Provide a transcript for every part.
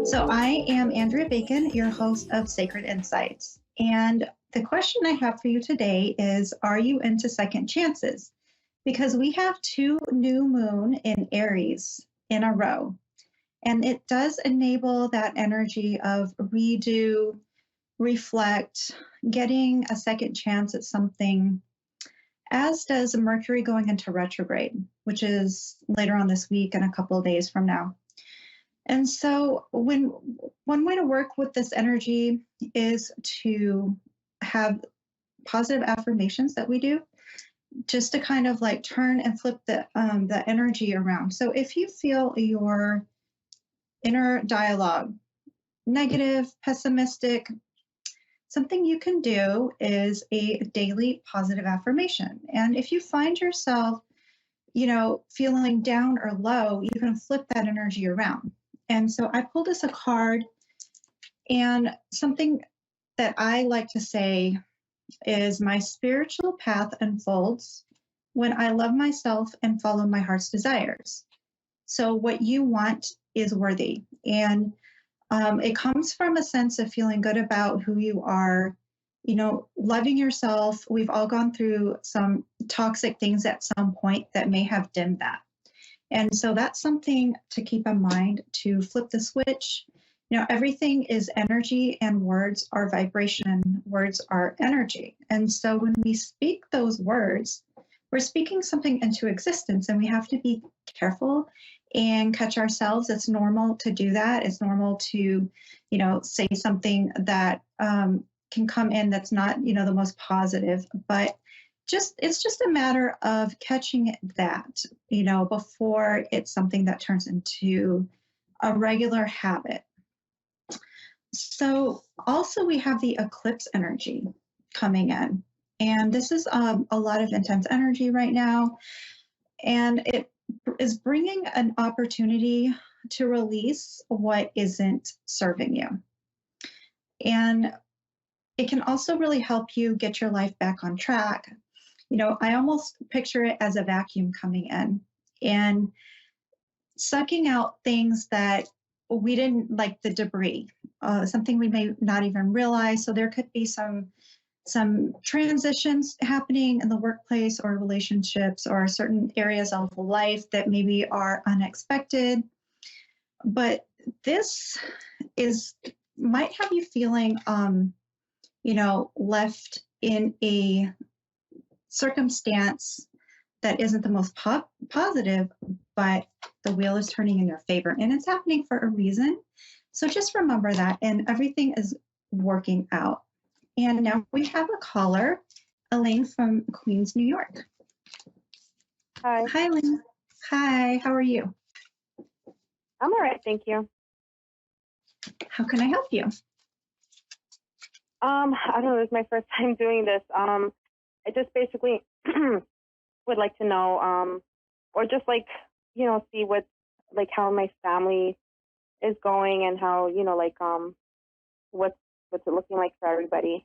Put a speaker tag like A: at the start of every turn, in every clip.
A: So, I am Andrea Bacon, your host of Sacred Insights. And the question I have for you today is, are you into second chances? Because we have two new moon in Aries in a row. And it does enable that energy of redo, reflect, getting a second chance at something, as does Mercury going into retrograde, which is later on this week and a couple of days from now. And so, when one way to work with this energy is to have positive affirmations that we do, just to kind of like turn and flip the energy around. So, if you feel your inner dialogue negative, pessimistic, something you can do is a daily positive affirmation. And if you find yourself, feeling down or low, you can flip that energy around. And so I pulled us a card, and something that I like to say is, my spiritual path unfolds when I love myself and follow my heart's desires. So what you want is worthy. And it comes from a sense of feeling good about who you are, loving yourself. We've all gone through some toxic things at some point that may have dimmed that. And so that's something to keep in mind, to flip the switch. Everything is energy, and words are vibration, words are energy. And so when we speak those words, we're speaking something into existence, and we have to be careful and catch ourselves. It's normal to do that. It's normal to, say something that can come in that's not, the most positive, but it's just a matter of catching that, before it's something that turns into a regular habit. So also we have the eclipse energy coming in, and this is a lot of intense energy right now, and it is bringing an opportunity to release what isn't serving you. And it can also really help you get your life back on track. I almost picture it as a vacuum coming in and sucking out things that we didn't like, the debris, something we may not even realize. So there could be some transitions happening in the workplace or relationships or certain areas of life that maybe are unexpected. But this might have you feeling, left in a circumstance that isn't the most positive, but the wheel is turning in your favor, and it's happening for a reason. So just remember that, and everything is working out. And now we have a caller, Elaine from Queens, New York.
B: Hi.
A: Hi, Elaine. Hi, how are you?
B: I'm all right, thank you.
A: How can I help you?
B: I don't know, this is my first time doing this. I just basically would like to know, or just see what, how my family is going, and how, what's it looking like for everybody.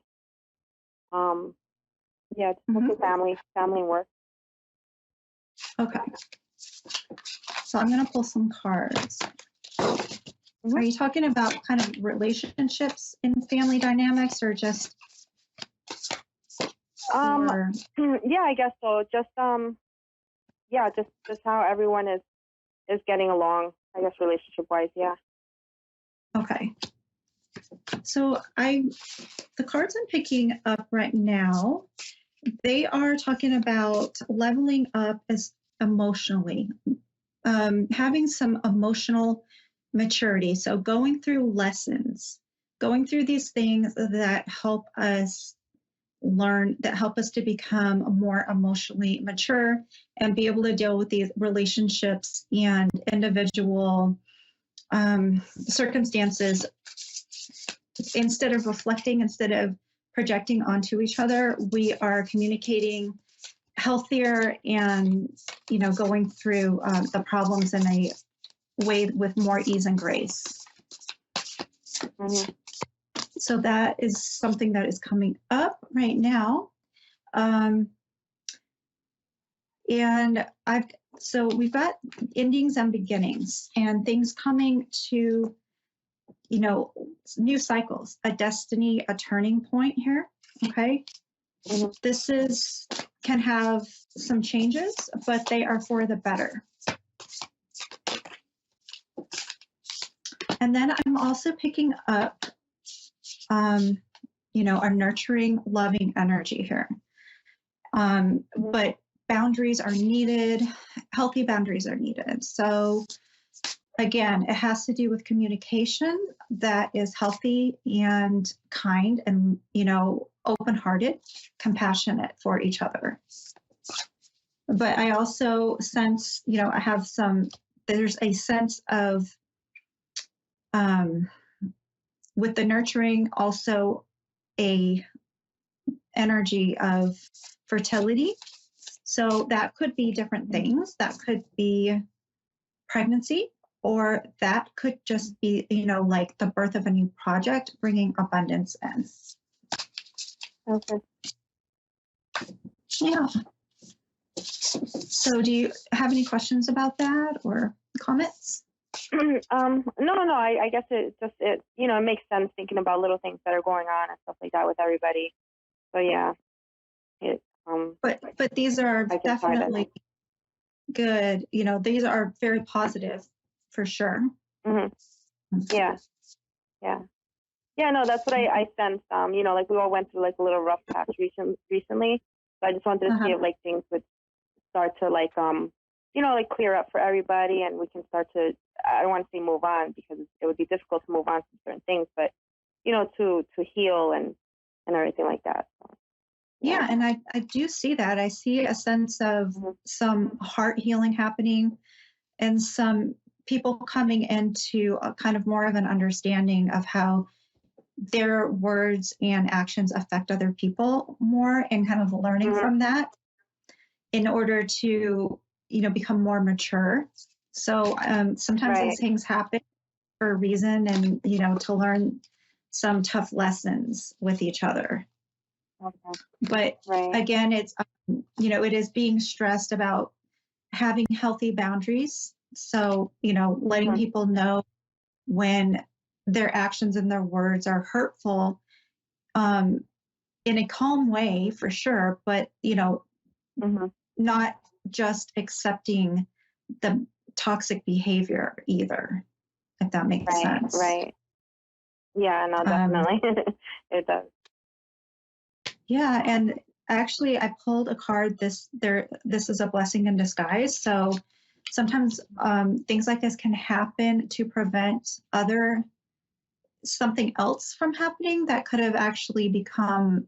B: Just family and work.
A: Okay. So I'm going to pull some cards. Are you talking about kind of relationships and family dynamics, or just?
B: Yeah, I guess so. Just just how everyone is getting along, I guess, relationship wise. Yeah.
A: Okay. So the cards I'm picking up right now, they are talking about leveling up as emotionally, having some emotional maturity. So going through lessons, going through these things that help us learn, that help us to become more emotionally mature and be able to deal with these relationships and individual circumstances, instead of reflecting, instead of projecting onto each other. We are communicating healthier and, going through the problems in a way with more ease and grace.
B: Mm-hmm.
A: So that is something that is coming up right now. So we've got endings and beginnings, and things coming to new cycles, a destiny, a turning point here. Okay.
B: Mm-hmm.
A: This can have some changes, but they are for the better. And then I'm also picking up, a nurturing, loving energy here. But boundaries are needed. Healthy boundaries are needed. So again, it has to do with communication that is healthy and kind and, open-hearted, compassionate for each other. But I also sense, there's a sense of, with the nurturing, also a energy of fertility. So that could be different things. That could be pregnancy, or that could just be, like the birth of a new project, bringing abundance in.
B: Okay.
A: Yeah. So do you have any questions about that or comments?
B: No. I guess it makes sense thinking about little things that are going on and stuff like that with everybody. So yeah,
A: But these are definitely good. These are very positive for sure.
B: Mm-hmm. Yeah. No, that's what I sensed. Like we all went through like a little rough patch recently. So I just wanted to see if like things would start to like clear up for everybody, and we can start to. I don't want to say move on, because it would be difficult to move on from certain things, but to heal and everything like that. So,
A: yeah, and I do see that. I see a sense of some heart healing happening, and some people coming into a kind of more of an understanding of how their words and actions affect other people more, and kind of learning from that in order to, become more mature. So sometimes these things happen for a reason, and, to learn some tough lessons with each other.
B: Okay.
A: But again, it's, it is being stressed about having healthy boundaries. So, letting people know when their actions and their words are hurtful, in a calm way for sure, but, not just accepting the toxic behavior either, if that makes sense.
B: Right. Yeah, no, definitely. It does.
A: Yeah, and actually I pulled a card. This is a blessing in disguise. So sometimes things like this can happen to prevent something else from happening that could have actually become,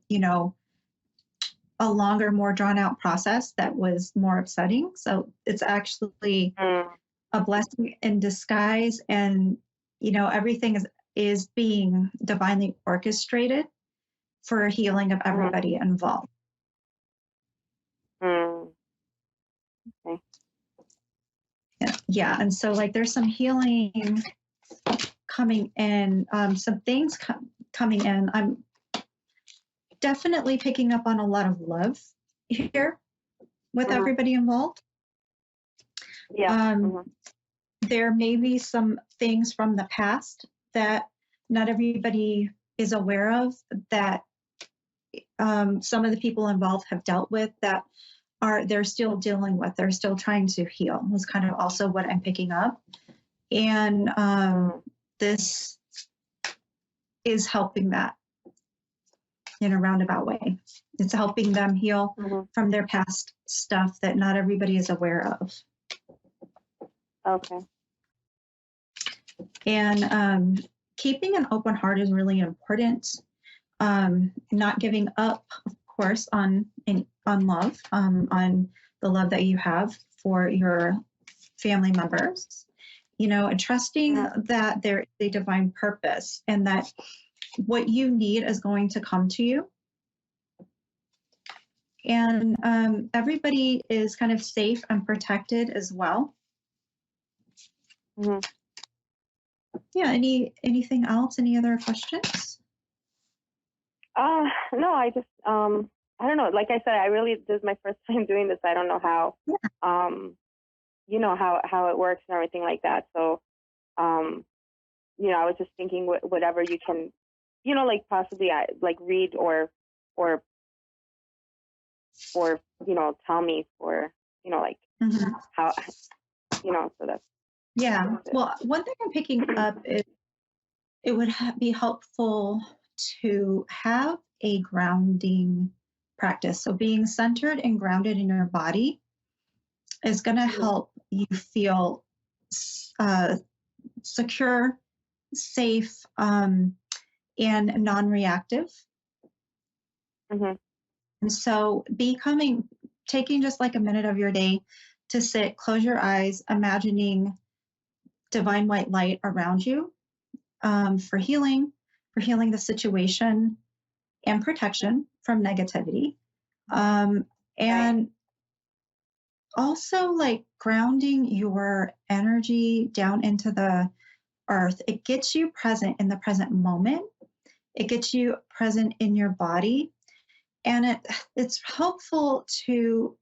A: a longer, more drawn out process that was more upsetting. So it's actually a blessing in disguise, and, everything is being divinely orchestrated for healing of everybody involved.
B: Okay.
A: Yeah, and so like there's some healing coming in, some things coming in. I'm definitely picking up on a lot of love here with everybody involved.
B: Yeah.
A: There may be some things from the past that not everybody is aware of, that some of the people involved have dealt with, that they're still dealing with, they're still trying to heal. Is kind of also what I'm picking up. And this is helping that in a roundabout way. It's helping them heal from their past stuff that not everybody is aware of.
B: Okay.
A: And keeping an open heart is really important. Not giving up, of course, on love, on the love that you have for your family members, and trusting that there is a divine purpose, and that what you need is going to come to you. And everybody is kind of safe and protected as well. Yeah. Anything else? Any other questions?
B: No, I just, I don't know. Like I said, this is my first time doing this. I don't know how, how it works and everything like that. So, I was just thinking whatever you can, like possibly like read or tell me for, like
A: Mhm.
B: how, so that's
A: Yeah.
B: it.
A: Well, one thing I'm picking up is it would be helpful to have a grounding practice. So being centered and grounded in your body is going to
B: Mhm.
A: help you feel uh, secure, safe, and non-reactive.
B: Mhm.
A: And so taking just like a minute of your day to sit, close your eyes, imagining divine white light around you, for healing the situation and protection from negativity. Um,
B: Right.
A: and also like grounding your energy down into the earth. It gets you present in the present moment. It gets you present in your body. And it's helpful to,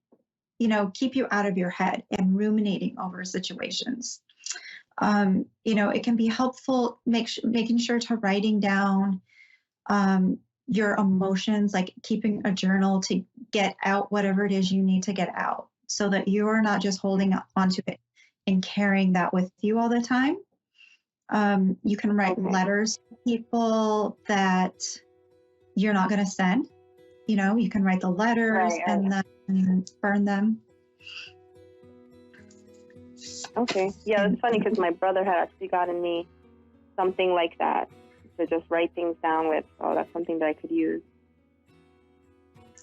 A: keep you out of your head and ruminating over situations. It can be helpful making sure to writing down your emotions, like keeping a journal to get out whatever it is you need to get out so that you're not just holding onto it and carrying that with you all the time. You can write
B: Okay.
A: letters to people that you're not going to send. You can write the letters
B: Right.
A: and then burn them.
B: Okay. Yeah, it's
A: And
B: funny because my brother had actually gotten me something like that to just write things down with. So that's something that I could use.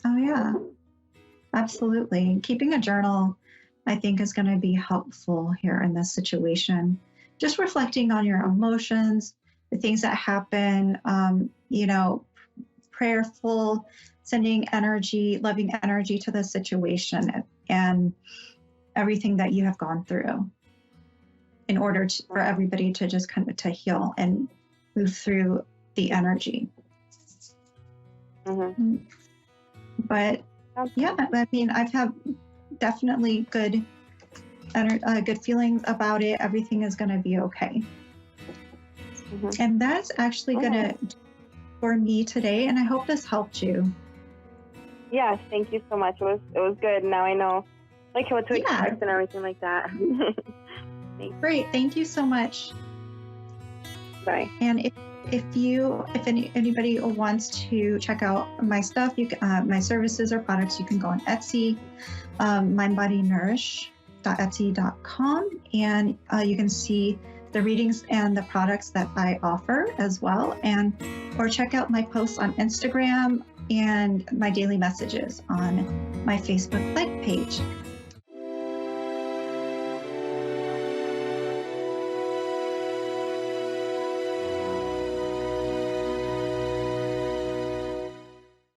A: oh yeah, absolutely. Keeping a journal, I think, is going to be helpful here in this situation. Just reflecting on your emotions, the things that happen, prayerful, sending energy, loving energy to the situation and everything that you have gone through in order for everybody to just kind of to heal and move through the energy.
B: Mm-hmm.
A: But yeah, I mean, I've had definitely good feelings about it. Everything is going to be okay.
B: Mm-hmm.
A: And that's actually going to for me today. And I hope this helped you.
B: Yes, thank you so much. It was good. Now I know like what to expect and everything like that.
A: Great. Thank you so much.
B: Bye.
A: And if anybody wants to check out my stuff, my services or products, you can go on Etsy, mindbodynourish.etsy.com, and you can see the readings and the products that I offer as well, or check out my posts on Instagram and my daily messages on my Facebook like page.